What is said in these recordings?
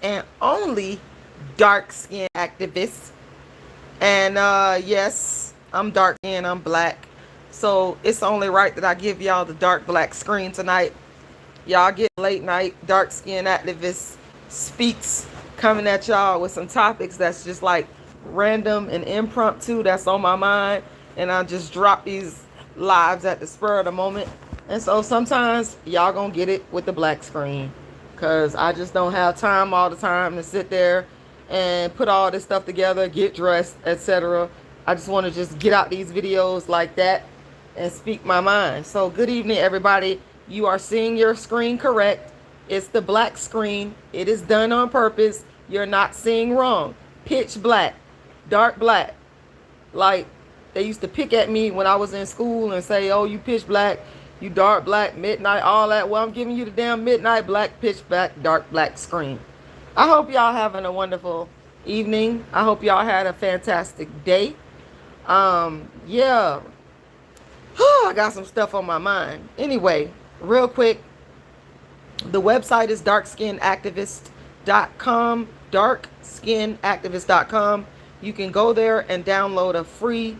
and only dark skin activist. And yes, I'm dark skinned, I'm black. So it's only right that I give y'all the dark black screen tonight. Y'all get late night dark skin activist speaks coming at y'all with some topics that's just like random and impromptu that's on my mind. And I just drop these lives at the spur of the moment. And so sometimes y'all gonna get it with the black screen. Cause I just don't have time all the time to sit there and put all this stuff together, get dressed, etc. I just want to just get out these videos like that and speak my mind. So good evening, everybody. You are seeing your screen correct. It's the black screen. It is done on purpose. You're not seeing wrong. Pitch black, dark black. Like they used to pick at me when I was in school and say, oh, you pitch black, you dark black, midnight, all that. Well, I'm giving you the damn midnight black, pitch black, dark black screen. I hope y'all having a wonderful evening. I hope y'all had a fantastic day. Yeah. I got some stuff on my mind. Anyway, real quick, the website is darkskinactivist.com, darkskinactivist.com. You can go there and download a free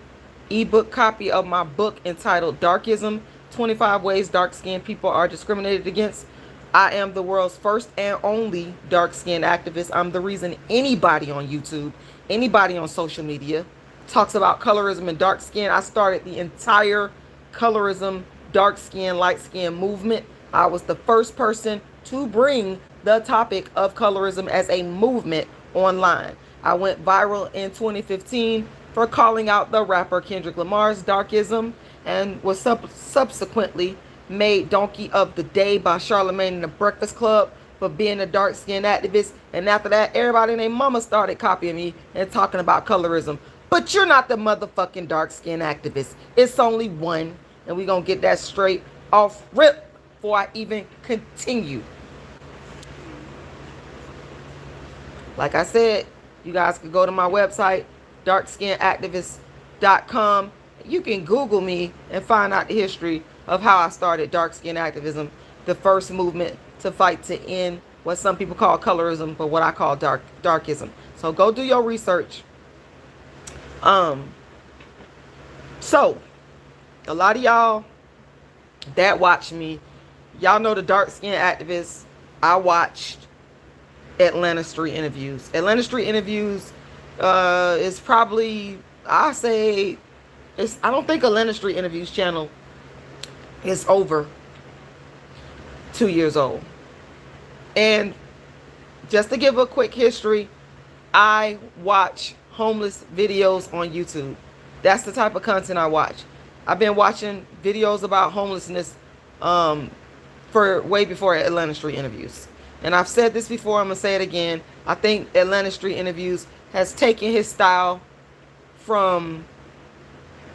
ebook copy of my book entitled Darkism, 25 Ways Dark-Skinned People Are Discriminated Against. I am the world's first and only dark-skinned activist. I'm the reason anybody on YouTube, anybody on social media talks about colorism and dark skin. I started the entire colorism, dark skin, light skin movement. I was the first person to bring the topic of colorism as a movement online. I went viral in 2015 for calling out the rapper Kendrick Lamar's Darkism and was subsequently made Donkey of the Day by Charlamagne and the Breakfast Club for being a dark-skinned activist. And after that, everybody and their mama started copying me and talking about colorism. But you're not the motherfucking dark-skinned activist. It's only one. And we're going to get that straight off rip before I even continue. Like I said, you guys can go to my website, darkskinactivist.com. You can Google me and find out the history of how I started dark skin activism, the first movement to fight to end what some people call colorism, but what I call darkism. So go do your research. So a lot of y'all that watch me, y'all know the dark skin activists. I watched Atlanta Street Interviews. Atlanta Street Interviews is probably, I say, I don't think Atlanta Street Interviews channel is over 2 years old. And just to give a quick history, I watch homeless videos on YouTube. That's the type of content I watch. I've been watching videos about homelessness for way before Atlanta Street Interviews. And I've said this before, I'm going to say it again. I think Atlanta Street Interviews has taken his style from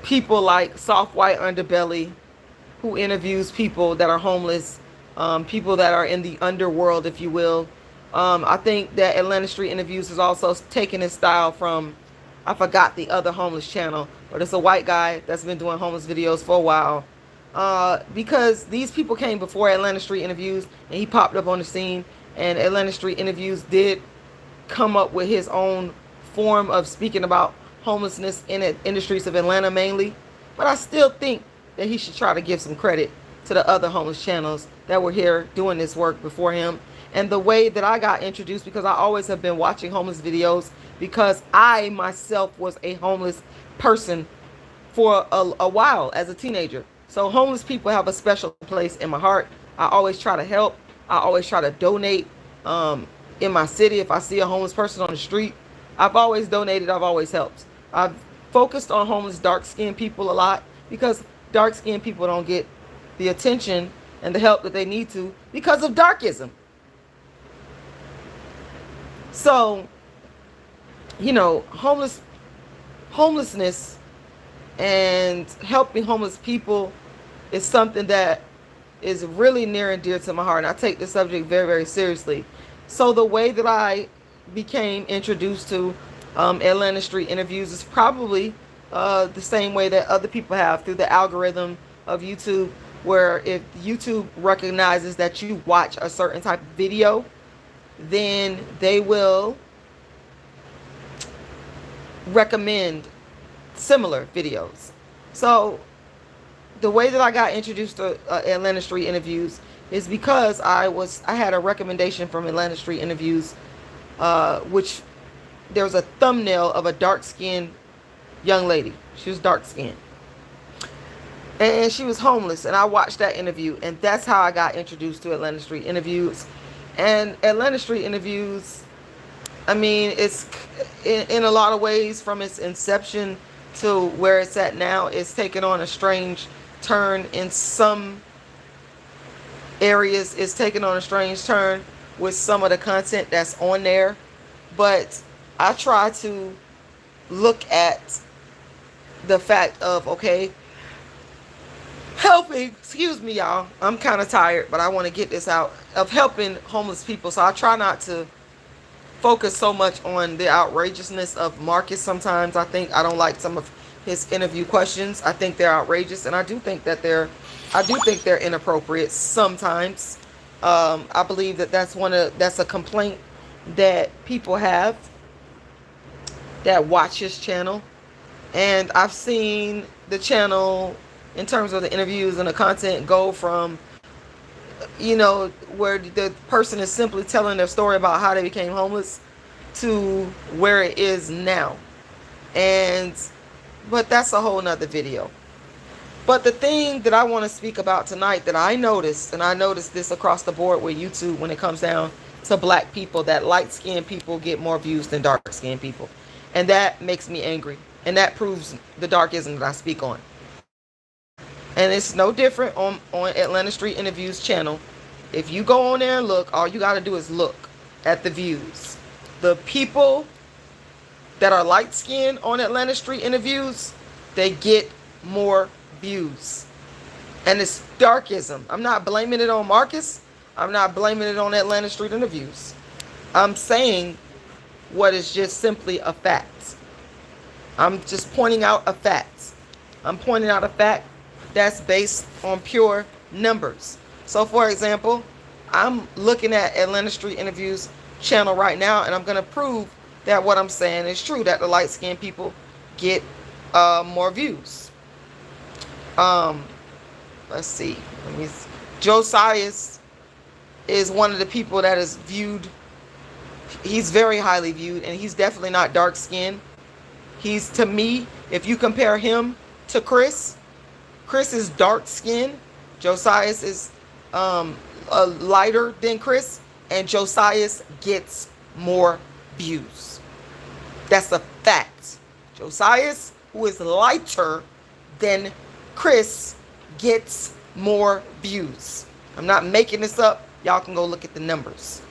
people like Soft White Underbelly, who interviews people that are homeless, people that are in the underworld, if you will. I think that Atlanta Street Interviews has also taken his style from, I forgot the other homeless channel, but it's a white guy that's been doing homeless videos for a while. Because these people came before Atlanta Street Interviews, and he popped up on the scene, and Atlanta Street Interviews did come up with his own form of speaking about homelessness in the streets of Atlanta mainly. But I still think that he should try to give some credit to the other homeless channels that were here doing this work before him. And the way that I got introduced, because I always have been watching homeless videos, because I myself was a homeless person for a while as a teenager. So homeless people have a special place in my heart. I always try to help. I always try to donate in my city. If I see a homeless person on the street, I've always donated. I've always helped. I've focused on homeless dark-skinned people a lot because dark-skinned people don't get the attention and the help that they need to because of darkism. So, you know, homelessness and helping homeless people is something that is really near and dear to my heart. And I take this subject very, very seriously. So the way that I became introduced to Atlanta Street Interviews is probably the same way that other people have, through the algorithm of YouTube, where if YouTube recognizes that you watch a certain type of video, then they will recommend similar videos. So the way that I got introduced to Atlanta Street Interviews is because I had a recommendation from Atlanta Street Interviews, which there was a thumbnail of a dark-skinned young lady. She was dark-skinned, and she was homeless, and I watched that interview, and that's how I got introduced to Atlanta Street Interviews. And Atlanta Street Interviews, I mean, it's in a lot of ways, from its inception to where it's at now, it's taken on a strange turn. In some areas, it's taken on a strange turn with some of the content that's on there. But I try to look at the fact of, okay, helping, excuse me y'all, I'm kind of tired, but I want to get this out, of helping homeless people. So I try not to focus so much on the outrageousness of Marcus. Sometimes I don't like some of his interview questions. I think they're outrageous, and I do think they're inappropriate sometimes. I believe that's a complaint that people have that watch his channel. And I've seen the channel, in terms of the interviews and the content, go from, where the person is simply telling their story about how they became homeless to where it is now. But that's a whole nother video. But the thing that I want to speak about tonight that I noticed, and I noticed this across the board with YouTube when it comes down to black people, that light-skinned people get more views than dark-skinned people. And that makes me angry. And that proves the darkism that I speak on. And it's no different on Atlanta Street Interviews channel. If you go on there and look, all you got to do is look at the views. The people that are light-skinned on Atlanta Street Interviews, they get more views. And it's darkism. I'm not blaming it on Marcus. I'm not blaming it on Atlanta Street Interviews. I'm saying what is just simply a fact. I'm just pointing out a fact. I'm pointing out a fact that's based on pure numbers. So, for example, I'm looking at Atlanta Street Interviews channel right now, and I'm going to prove that what I'm saying is true, that the light-skinned people get more views. Let's see. Josias is one of the people that is viewed. He's very highly viewed, and he's definitely not dark-skinned. He's, to me, if you compare him to Chris is dark-skinned. Josias is lighter than Chris, and Josias gets more views. That's a fact. Josias, who is lighter than Chris, gets more views. I'm not making this up. Y'all can go look at the numbers.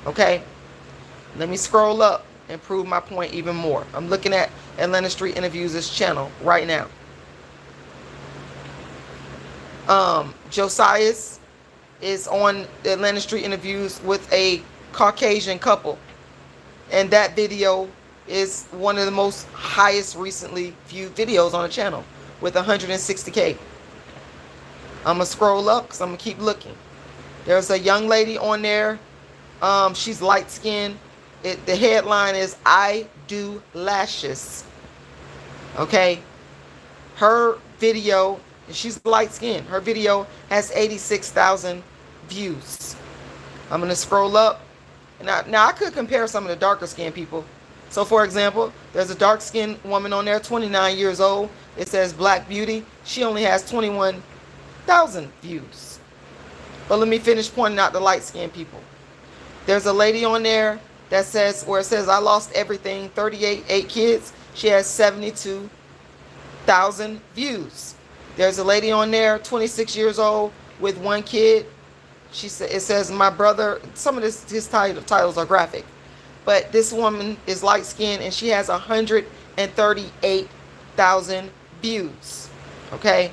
Okay? Let me scroll up and prove my point even more. I'm looking at Atlanta Street Interviews' channel right now. Josias is on Atlanta Street Interviews with a Caucasian couple, and that video is one of the most highest recently viewed videos on the channel with 160K. I'm gonna scroll up because I'm gonna keep looking. There's a young lady on there. She's light skinned. The headline is "I Do Lashes." Okay, her video, she's light skinned. Her video has 86,000 views. I'm gonna scroll up. Now I could compare some of the darker skinned people. So, for example, there's a dark skinned woman on there, 29 years old. It says Black Beauty. She only has 21,000 views. But let me finish pointing out the light skinned people. There's a lady on there that says, where it says I lost everything, 8 kids. She has 72,000 views. There's a lady on there, 26 years old, with 1 kid. It says my brother. Some of his titles are graphic, but this woman is light skinned and she has 138,000 views. Okay.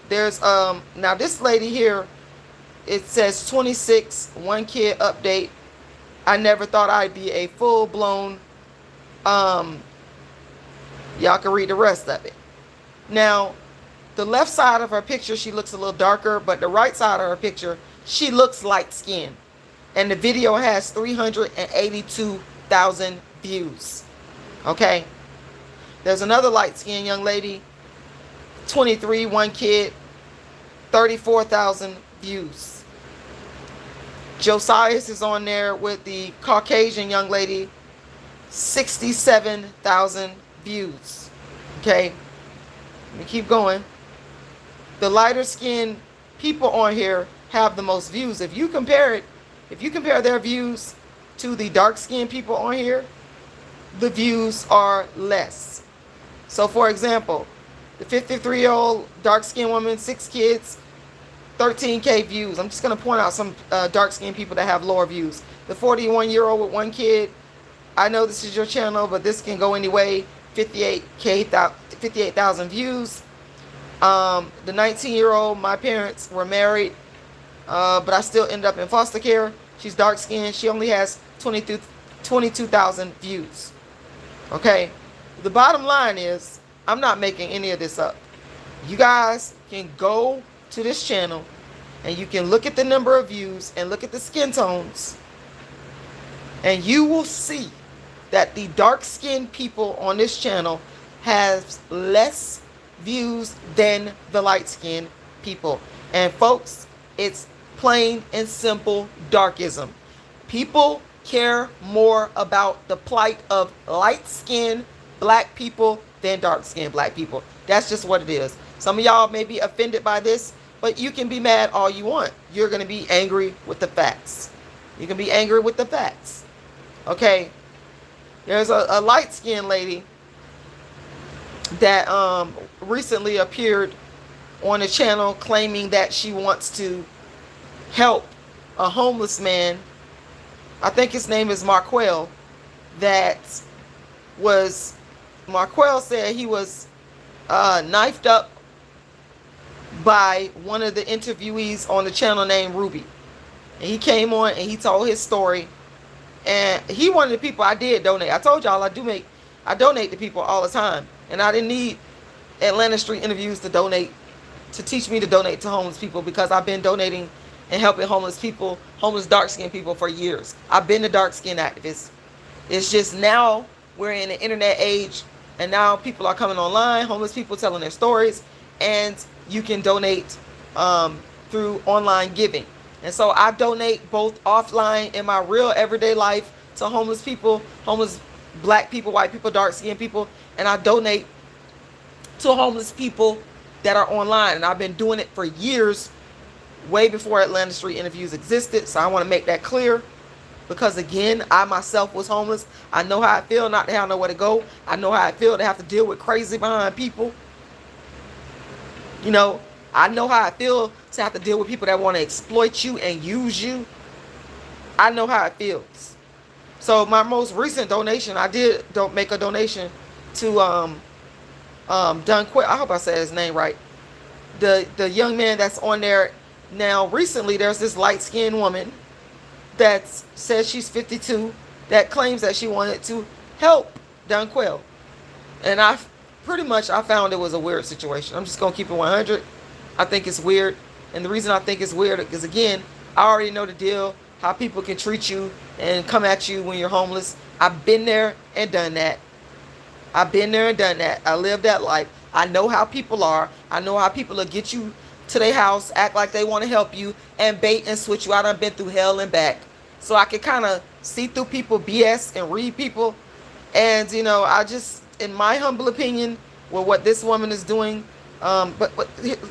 There's now this lady here. It says 26, 1 kid update. I never thought I'd be a full-blown. Y'all can read the rest of it. Now, the left side of her picture, she looks a little darker, but the right side of her picture, She looks light-skinned. And the video has 382,000 views. Okay? There's another light-skinned young lady, 23, one kid, 34,000 views. Josias is on there with the Caucasian young lady, 67,000 views. Okay? Let me keep going. The lighter skinned people on here have the most views. If you compare their views to the dark skinned people on here, the views are less. So for example, the 53-year-old dark skinned woman, 6 kids, 13K views. I'm just going to point out some dark skinned people that have lower views. The 41-year-old with 1 kid, I know this is your channel, but this can go anyway. 58,000 views. The 19-year-old, my parents were married, but I still ended up in foster care. She's dark skinned. She only has 22,000 views. Okay. The bottom line is, I'm not making any of this up. You guys can go to this channel and you can look at the number of views and look at the skin tones, and you will see that the dark-skinned people on this channel have less views than the light-skinned people. And folks, it's plain and simple darkism. People care more about the plight of light-skinned black people than dark-skinned black people. That's just what it is. Some of y'all may be offended by this, but you can be mad all you want. You're going to be angry with the facts. You can be angry with the facts. Okay? There's a light-skinned lady that recently appeared on the channel claiming that she wants to help a homeless man. I think his name is Marquell. Marquell said he was knifed up by one of the interviewees on the channel named Ruby. And he came on and he told his story. And he one of the people I did donate. I told y'all I donate to people all the time. And I didn't need Atlanta Street Interviews to teach me to donate to homeless people, because I've been donating and helping homeless people, homeless dark-skinned people for years. I've been a dark-skinned activist. It's just now we're in the internet age, and now people are coming online, homeless people telling their stories, and you can donate through online giving. And so I donate both offline in my real everyday life to homeless people, homeless black people, white people, dark-skinned people, and I donate to homeless people that are online. And I've been doing it for years, way before Atlanta Street Interviews existed. So I want to make that clear, because again, I myself was homeless. I know how I feel not to have nowhere to go. I know how I feel to have to deal with crazy behind people. You know, I know how I feel to have to deal with people that want to exploit you and use you. I know how it feels. So my most recent donation, I did make a donation to Dunquil. I hope I said his name right. The young man that's on there now. Recently, there's this light-skinned woman that says she's 52 that claims that she wanted to help Dunquil. And I found it was a weird situation. I'm just going to keep it 100. I think it's weird. And the reason I think it's weird is, again, I already know the deal, how people can treat you and come at you when you're homeless. I've been there and done that. I live that life. I know how people are. I know how people will get you to their house, act like they want to help you, and bait and switch you. I done been through hell and back. So I can kind of see through people BS and read people. And, you know, I just, in my humble opinion, with what this woman is doing, but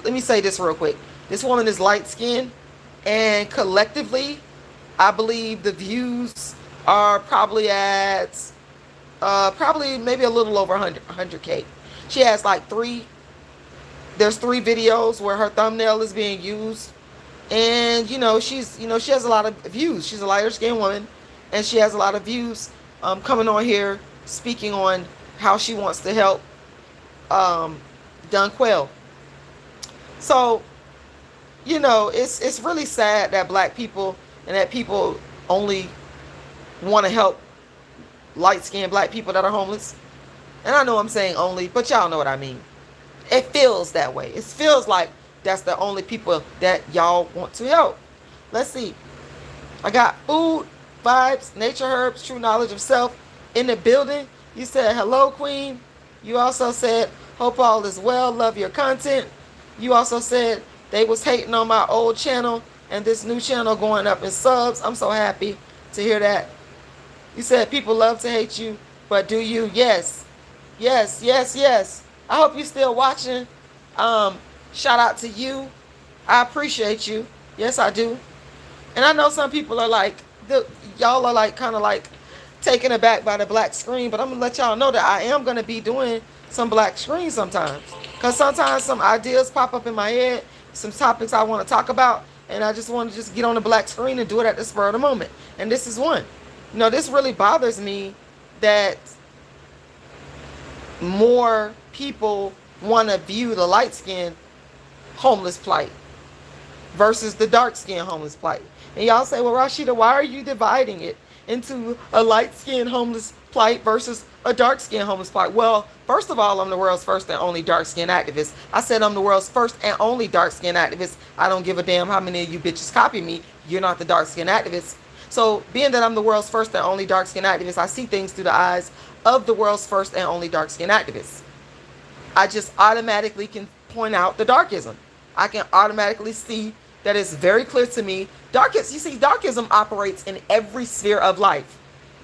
let me say this real quick. This woman is light-skinned, and collectively, I believe the views are probably at, maybe a little over 100K. She has like there's 3 videos where her thumbnail is being used. And, she has a lot of views. She's a lighter-skinned woman, and she has a lot of views coming on here, speaking on how she wants to help Dunquil. So, it's really sad that black people and that people only want to help light-skinned black people that are homeless. And I know I'm saying only, but y'all know what I mean. It feels that way. It feels like that's the only people that y'all want to help. Let's see. I got food, vibes, nature herbs, true knowledge of self in the building. You said hello, Queen. You also said hope all is well. Love your content. You also said they was hating on my old channel and this new channel going up in subs. I'm so happy to hear that. You said people love to hate you, but do you? Yes. Yes, yes, yes. I hope you're still watching. Shout out to you. I appreciate you. Yes, I do. And I know some people are like, y'all are like kind of like taken aback by the black screen, but I'm going to let y'all know that I am going to be doing some black screen sometimes. Because sometimes some ideas pop up in my head, some topics I want to talk about, and I just want to just get on the black screen and do it at the spur of the moment. And this is one. You know, this really bothers me that more people want to view the light-skinned homeless plight versus the dark-skinned homeless plight. And y'all say, well, Rashida, why are you dividing it into a light-skinned homeless plight versus a dark-skinned homeless plight? Well, first of all, I'm the world's first and only dark-skinned activist. I said I'm the world's first and only dark-skinned activist. I don't give a damn how many of you bitches copy me. You're not the dark-skinned activist. So being that I'm the world's first and only dark-skinned activist, I see things through the eyes of the world's first and only dark-skinned activist. I just automatically can point out the darkism. I can automatically see that it's very clear to me. You see, darkism operates in every sphere of life.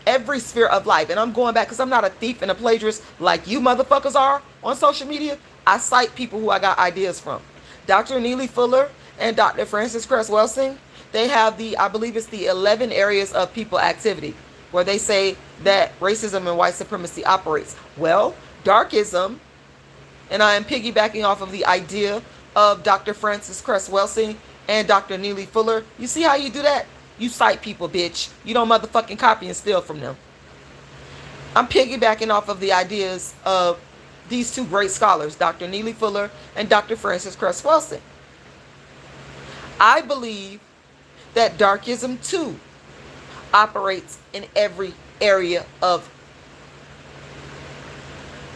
Every sphere of life. And I'm going back because I'm not a thief and a plagiarist like you motherfuckers are on social media. I cite people who I got ideas from. Dr. Neely Fuller and Dr. Frances Cress Welsing, they have I believe it's the 11 areas of people activity, where they say that racism and white supremacy operates. Well, darkism, and I am piggybacking off of the idea of Dr. Frances Cress Welsing and Dr. Neely Fuller. You see how you do that? You cite people, bitch. You don't motherfucking copy and steal from them. I'm piggybacking off of the ideas of these two great scholars, Dr. Neely Fuller and Dr. Frances Cress Welsing. I believe that darkism too operates in every area of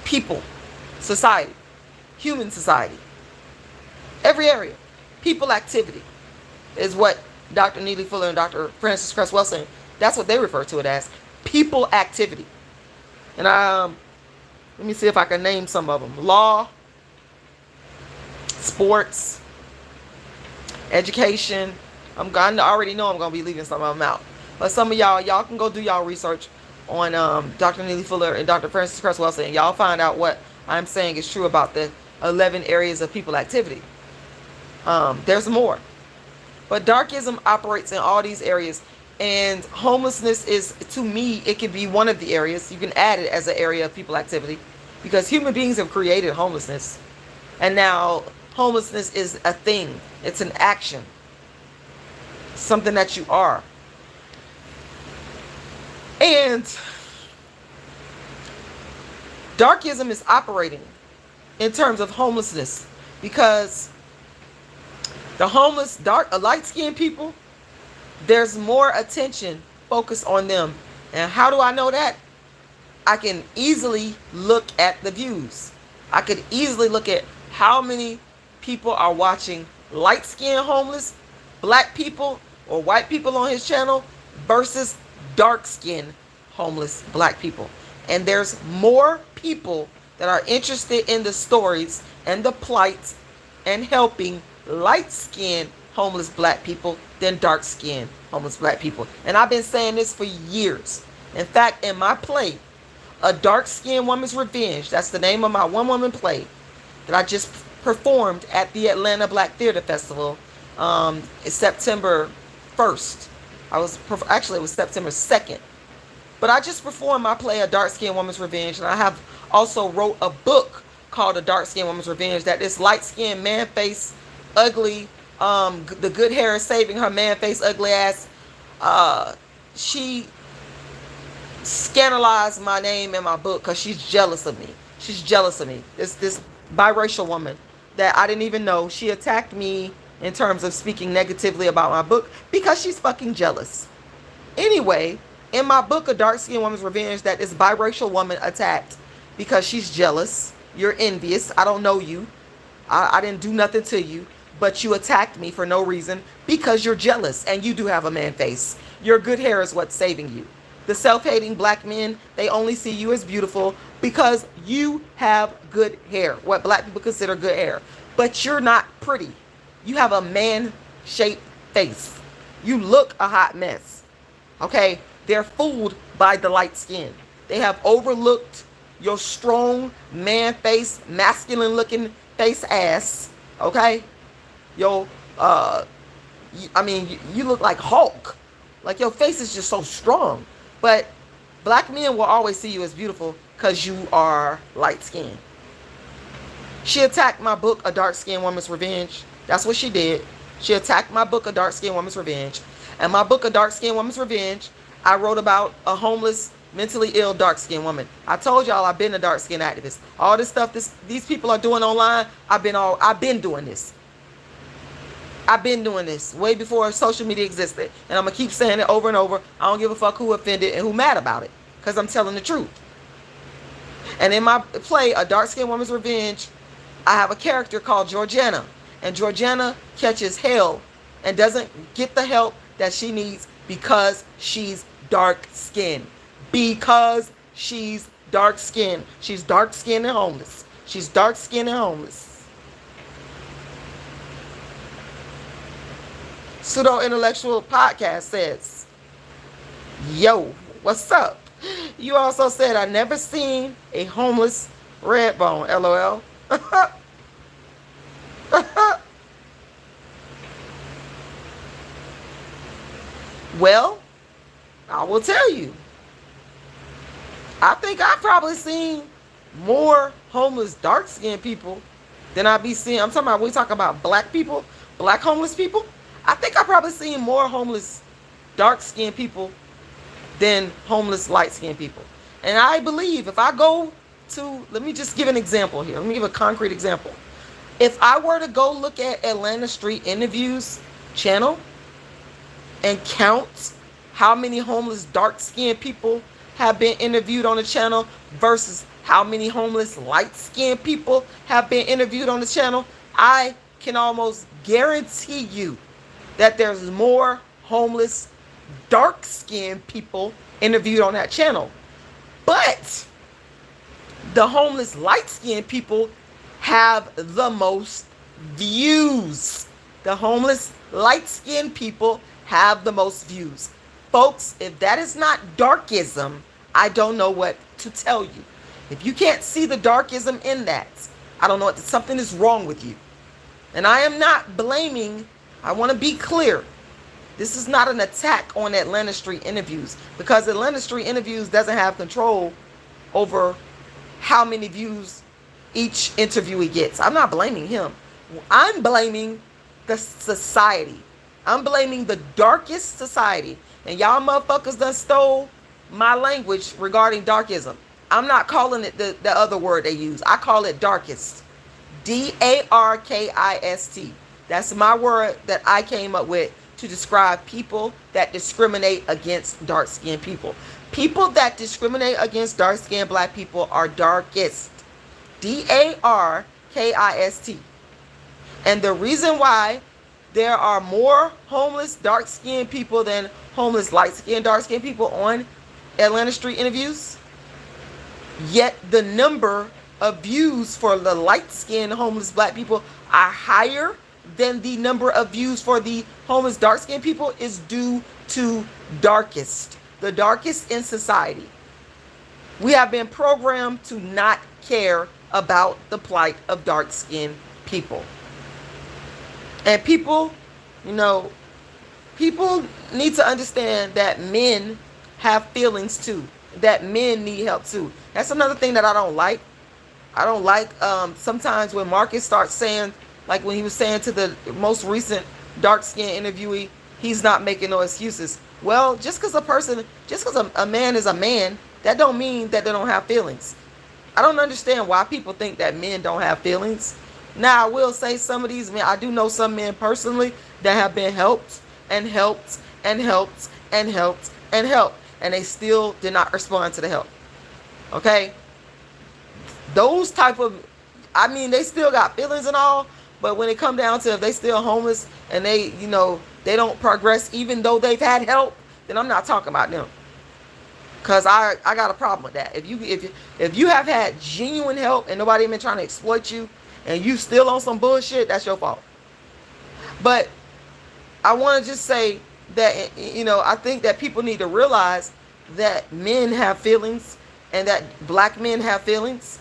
people, society, human society. Every area. People activity is what Dr. Neely Fuller and Dr. Frances Cress Welsing, that's what they refer to it as. People activity. And let me see if I can name some of them. Law, sports, education. I already know I'm going to be leaving some of them out. But some of y'all can go do y'all research on Dr. Neely Fuller and Dr. Frances Cress Welsing, and y'all find out what I'm saying is true about the 11 areas of people activity. There's more. But darkism operates in all these areas. And homelessness is, to me, it can be one of the areas. You can add it as an area of people activity. Because human beings have created homelessness. And now homelessness is a thing. It's an action. Something that you are. And darkism is operating in terms of homelessness. Because the homeless, light-skinned people, there's more attention focused on them. And how do I know that? I can easily look at the views. I could easily look at how many people are watching light-skinned homeless, black people, or white people on his channel versus dark-skinned homeless black people. And there's more people that are interested in the stories and the plight and helping light-skinned homeless black people than dark-skinned homeless black people. And I've been saying this for years. In fact, in my play, A Dark-Skinned Woman's Revenge, that's the name of my one-woman play that I just performed at the Atlanta Black Theater Festival September 1st. Actually, it was September 2nd. But I just performed my play, A Dark-Skinned Woman's Revenge, and I have also wrote a book called A Dark-Skinned Woman's Revenge, that this light-skinned, man-face, ugly, the good hair is saving her man-face, ugly ass. She scandalized my name in my book because she's jealous of me. She's jealous of me. This biracial woman that I didn't even know. She attacked me in terms of speaking negatively about my book because she's fucking jealous. Anyway, in my book, A Dark-Skinned Woman's Revenge, that this biracial woman attacked because she's jealous. You're envious. I don't know you. I didn't do nothing to you. but you attacked me for no reason because you're jealous and you do have a man face. Your good hair is what's saving you. The self-hating black men, they only see you as beautiful because you have good hair, what black people consider good hair. But you're not pretty. You have a man-shaped face. You look a hot mess. Okay? They're fooled by the light skin. They have overlooked your strong man face, masculine looking face ass. Okay? You look like Hulk. Like your face is just so strong. But black men will always see you as beautiful because you are light skinned. She attacked my book, A Dark Skinned Woman's Revenge. That's what she did. She attacked my book, A Dark Skinned Woman's Revenge. And my book, A Dark Skinned Woman's Revenge, I wrote about a homeless, mentally ill, dark-skinned woman. I told y'all I've been a dark-skinned activist. All this stuff these people are doing online, I've been doing this. I've been doing this way before social media existed. And I'm going to keep saying it over and over. I don't give a fuck who offended and who mad about it. Because I'm telling the truth. And in my play, A Dark-Skinned Woman's Revenge, I have a character called Georgiana. And Georgiana catches hell and doesn't get the help that she needs because she's dark-skinned. Because she's dark-skinned. She's dark-skinned and homeless. She's dark-skinned and homeless. Pseudo-intellectual podcast says, yo, what's up? You also said, I never seen a homeless red bone, LOL. Well, I will tell you. I think I've probably seen more homeless dark-skinned people than I be seeing. I'm talking about, we talking about black people, black homeless people. I think I've probably seen more homeless dark-skinned people than homeless light-skinned people. And I believe if I go to, let me just give an example here. Let me give a concrete example. If I were to go look at Atlanta Street Interviews channel and count how many homeless dark-skinned people have been interviewed on the channel versus how many homeless light-skinned people have been interviewed on the channel, I can almost guarantee you that there's more homeless dark-skinned people interviewed on that channel. But the homeless light-skinned people have the most views. The homeless light-skinned people have the most views. Folks, if that is not darkism, I don't know what to tell you. If you can't see the darkism in that, I don't know what, something is wrong with you. And I am not blaming, I want to be clear. This is not an attack on Atlanta Street Interviews, because Atlanta Street Interviews doesn't have control over how many views each interviewee gets. I'm not blaming him. I'm blaming the society. I'm blaming the darkest society. And y'all motherfuckers done stole my language regarding darkism. I'm not calling it the other word they use. I call it darkist. D-A-R-K-I-S-T. That's my word that I came up with to describe people that discriminate against dark-skinned people. People that discriminate against dark-skinned black people are darkist. D-A-R-K-I-S-T. And the reason why there are more homeless dark-skinned people than homeless light-skinned dark-skinned people on Atlanta Street Interviews, yet the number of views for the light-skinned homeless black people are higher than the number of views for the homeless dark-skinned people, is due to darkist, the darkest in society. We have been programmed to not care about the plight of dark-skinned people. And people, people need to understand that men have feelings too, that men need help too. That's another thing that I don't like. I don't like sometimes when Marcus starts saying, like when he was saying to the most recent dark-skinned interviewee, he's not making no excuses. Well, just because a man is a man, that don't mean that they don't have feelings. I don't understand why people think that men don't have feelings. Now, I will say some of these men, I do know some men personally that have been helped and helped and helped and helped and helped, and they still did not respond to the help. Okay? Those type of, they still got feelings and all, But when it come down to if they still homeless and they, they don't progress even though they've had help, then I'm not talking about them. Cause I got a problem with that. If you have had genuine help and nobody been trying to exploit you and you still on some bullshit, that's your fault. But I want to just say that, I think that people need to realize that men have feelings and that black men have feelings.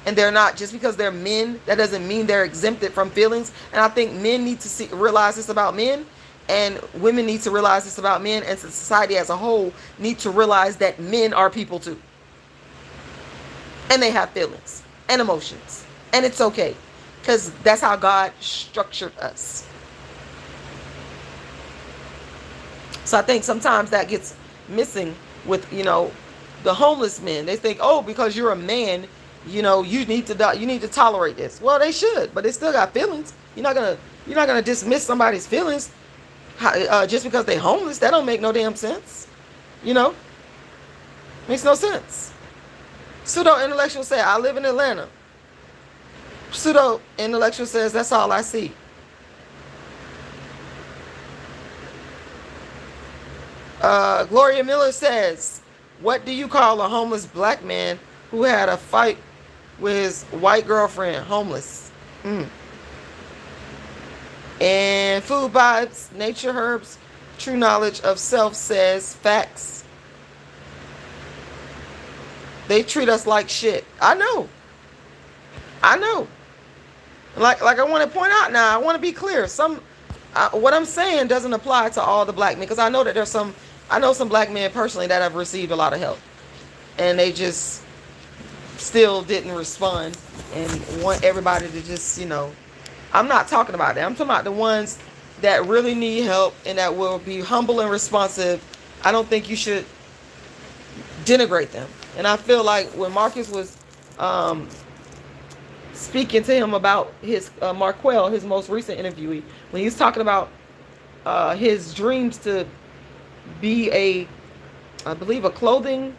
And they're not, just because they're men, that doesn't mean they're exempted from feelings. And I think men need to realize this about men, and women need to realize this about men, and society as a whole need to realize that men are people too. And they have feelings and emotions. And it's okay, because that's how God structured us. So I think sometimes that gets missing with, the homeless men. They think, oh, because you're a man, you need to tolerate this. Well, they should, but they still got feelings. You're not gonna dismiss somebody's feelings just because they're homeless. That don't make no damn sense. Makes no sense. Pseudo-intellectual say, I live in Atlanta. Pseudo-intellectual says, that's all I see. Gloria Miller says, what do you call a homeless black man who had a fight with his white girlfriend? Homeless. And Food Vibes, Nature Herbs, True Knowledge of Self says, facts. They treat us like shit. I know. Like I want to point out now, I want to be clear. What I'm saying doesn't apply to all the black men, because I know that I know some black men personally that have received a lot of help, and they just still didn't respond and want everybody to just, I'm not talking about that. I'm talking about the ones that really need help and that will be humble and responsive. I don't think you should denigrate them. And I feel like when Marcus was speaking to him about his Marquell, his most recent interviewee, when he was talking about his dreams to be I believe a clothing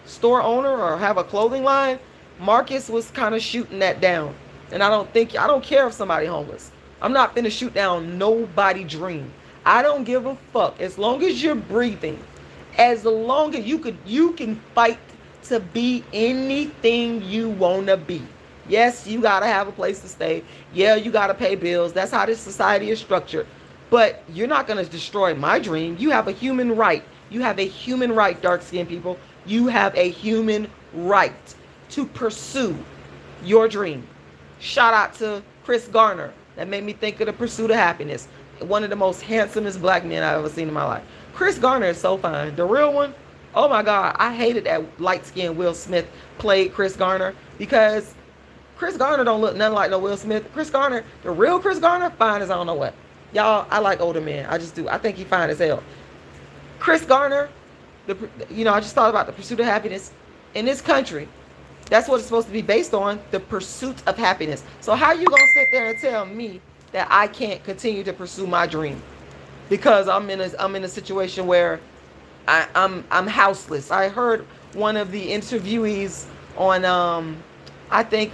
store owner or have a clothing line, Marcus was kind of shooting that down. And I don't care if somebody homeless. I'm not finna shoot down nobody dream. I don't give a fuck. As long as you're breathing, as long as you can fight to be anything you wanna be. Yes, you gotta have a place to stay. Yeah, you gotta pay bills. That's how this society is structured. But you're not gonna destroy my dream. You have a human right. You have a human right, dark-skinned people. You have a human right to pursue your dream. Shout out to Chris Garner. That made me think of The Pursuit of Happiness. One of the most handsomest black men I've ever seen in my life. Chris Garner is so fine. The real one, oh my God. I hated that light-skinned Will Smith played Chris Garner, because Chris Garner don't look nothing like no Will Smith. Chris Garner, the real Chris Garner, fine as I don't know what. Y'all, I like older men. I just do. I think he fine as hell. Chris Garner, I just thought about The Pursuit of Happiness. In this country, that's what it's supposed to be based on, the pursuit of happiness. So how you gonna sit there and tell me that I can't continue to pursue my dream because I'm in a situation where I'm houseless? I heard one of the interviewees on I think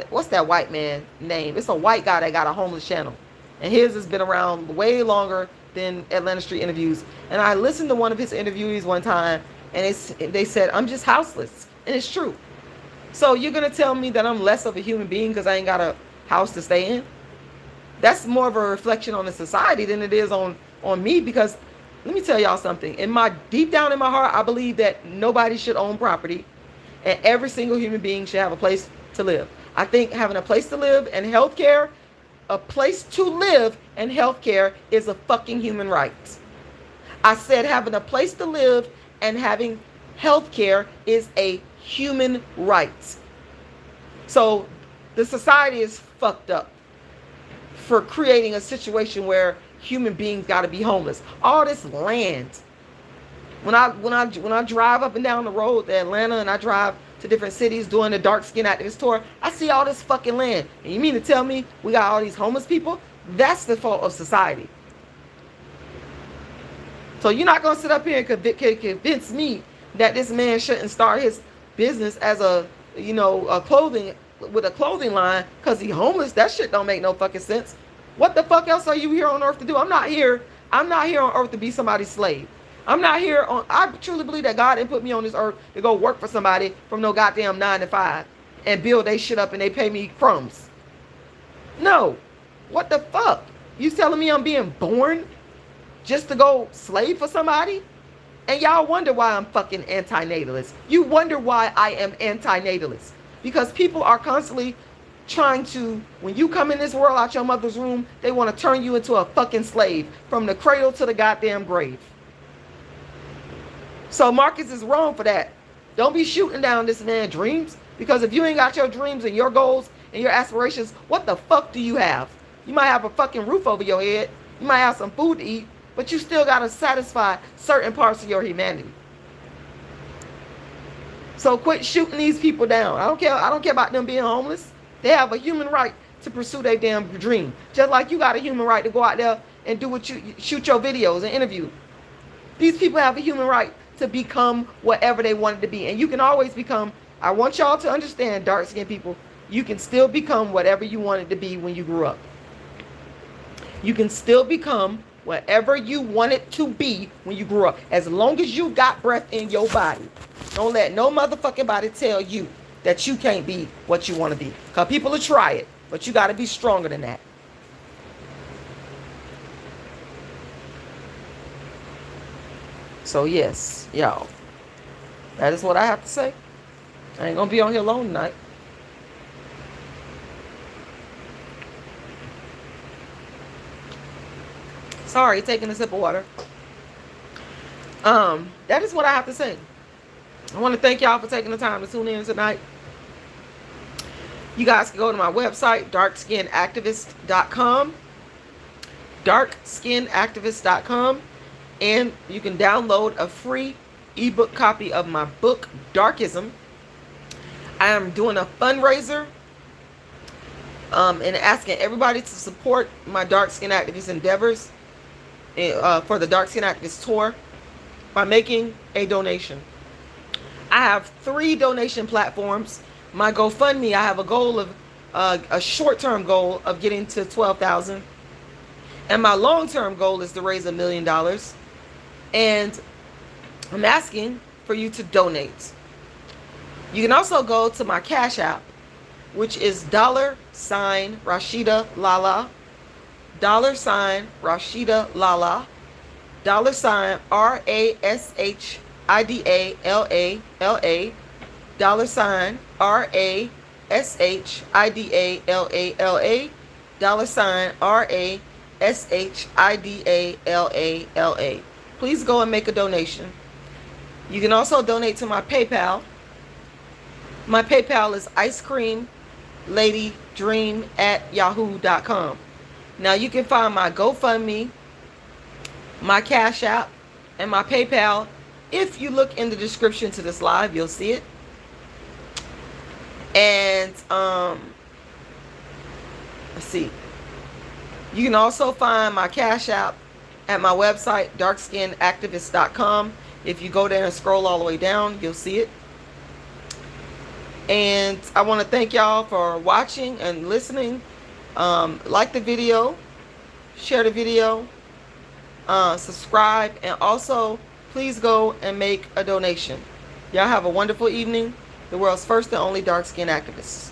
what's that white man name? It's a white guy that got a homeless channel, and his has been around way longer than Atlanta Street Interviews. And I listened to one of his interviewees one time, and they said, I'm just houseless, and it's true. So you're going to tell me that I'm less of a human being because I ain't got a house to stay in? That's more of a reflection on the society than it is on me, because let me tell y'all something. Deep down in my heart, I believe that nobody should own property, and every single human being should have a place to live. I think having a place to live and healthcare, is a fucking human right. I said having a place to live and having healthcare is a human right. So the society is fucked up for creating a situation where human beings got to be homeless. All this land. When I drive up and down the road to Atlanta, and I drive to different cities doing the dark skin activist tour, I see all this fucking land. And you mean to tell me we got all these homeless people? That's the fault of society. So you're not gonna sit up here and convince me that this man shouldn't start his business as a clothing with a clothing line because he's homeless. That shit don't make no fucking sense. What the fuck else are you here on earth to do? I'm not here on earth to be somebody's slave. I truly believe that God didn't put me on this earth to go work for somebody from no goddamn 9 to 5 and build they shit up and they pay me crumbs. No. What the fuck? You telling me I'm being born just to go slave for somebody? And y'all wonder why I'm fucking anti-natalist. You wonder why I am anti-natalist. Because people are constantly trying to, when you come in this world out your mother's womb, they want to turn you into a fucking slave from the cradle to the goddamn grave. So Marcus is wrong for that. Don't be shooting down this man's dreams. Because if you ain't got your dreams and your goals and your aspirations, what the fuck do you have? You might have a fucking roof over your head. You might have some food to eat. But you still got to satisfy certain parts of your humanity. So quit shooting these people down. I don't care about them being homeless. They have a human right to pursue their damn dream. Just like you got a human right to go out there and do what you shoot your videos and interview. These people have a human right to become whatever they wanted to be. And you can always become, I want y'all to understand, dark-skinned people, you can still become whatever you wanted to be when you grew up. You can still become whatever you wanted to be when you grew up. As long as you got breath in your body. Don't let no motherfucking body tell you that you can't be what you want to be. Because people will try it. But you got to be stronger than that. So yes, y'all. That is what I have to say. I ain't going to be on here alone tonight. Sorry, taking a sip of water. That is what I have to say. I want to thank y'all for taking the time to tune in tonight. You guys can go to my website, darkskinactivist.com. darkskinactivist.com. And you can download a free ebook copy of my book, Darkism. I am doing a fundraiser and asking everybody to support my Dark Skin Activist endeavors for the Dark Skin Activist tour by making a donation. I have 3 donation platforms. My GoFundMe, I have a goal of a short-term goal of getting to 12,000, and my long-term goal is to raise $1 million. And I'm asking for you to donate. You can also go to my Cash App, which is $RASHIDA'Lala, $RASHIDA'Lala, $RASHIDALALA, $RASHIDALALA, $RASHIDALALA. Please go and make a donation. You can also donate to my PayPal. My PayPal is icecreamladydream@yahoo.com. Now you can find my GoFundMe, my Cash App, and my PayPal. If you look in the description to this live, you'll see it. And let's see. You can also find my Cash App at my website, darkskinactivist.com. If you go there and scroll all the way down, you'll see it. And I want to thank y'all for watching and listening. Like the video, share the video, subscribe, and also please go and make a donation. Y'all have a wonderful evening. The world's first and only dark skin activist.